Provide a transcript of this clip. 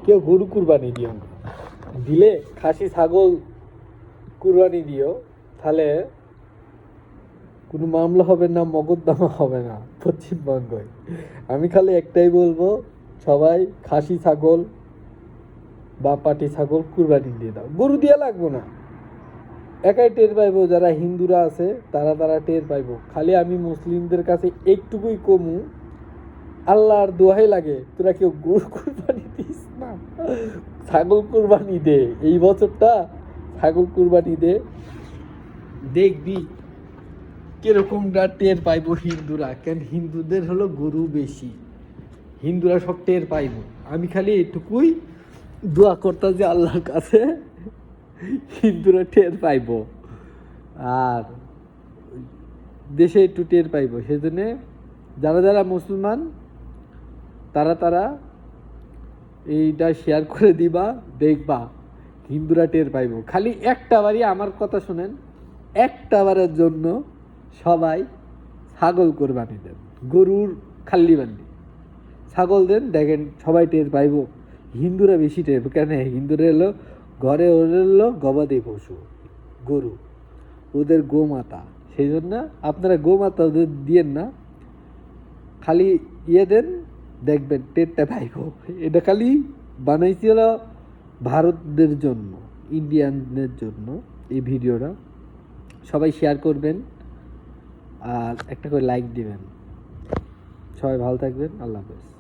কেউ গরু কুরবানি দিও না, দিলে খাসি ছাগল কুরবানি দিও, তাহলে কোনো মামলা হবে না, মকদ্দমা হবে না পশ্চিমবঙ্গে। আমি খালি একটাই বলবো, সবাই খাসি ছাগল বা পাটি ছাগল কুরবানি দিয়ে দাও, গরু দিয়া লাগবো না। একাই টের পাইবো যারা হিন্দুরা আছে, তারা টের পাইবো। খালি আমি মুসলিমদের কাছে একটুকুই কমু, আল্লাহর দোহাই লাগে, তোরা কেউ গরু কুরবানি দিস না, ছাগল কুরবানি দে। এই বছরটা ছাগল কুরবানি দে, দেখবি কিরকমটা টের পাইবো হিন্দুরা। কেন হিন্দুদের হলো গরু বেশি, হিন্দুরা সব টের পাইবো। আমি খালি এটুকুই দোয়া করতাম যে আল্লাহর কাছে হিন্দুরা টের পাইবো আর দেশে একটু টের পাইবো। সেজন্য যারা যারা মুসলমান তারা এইটা শেয়ার করে দিবা, দেখবা হিন্দুরা টের পাইবো। খালি একটা বারই আমার কথা শুনেন, একটা বারের জন্য সবাই ছাগল কোরবানি দেন, গরুর খাল্লি বান্দি ছাগল দেন, দেখেন সবাই টের পাইবো। হিন্দুরা বেশি টের, কেন হিন্দুরা এলো ঘরে ওদের এলো গবাদি পশু গরু, ওদের গোমাতা। সেই জন্য আপনারা গোমাতা ওদের দিয়েন না, খালি ইয়ে দেন, দেখবেন টেরটা পাইবো। এটা খালি বানাইছিল ভারতদের জন্য, ইন্ডিয়ানদের জন্য এই ভিডিওটা। সবাই শেয়ার করবেন আর একটা করে লাইক দিবেন। সবাই ভালো থাকবেন, আল্লাহ হাফেজ।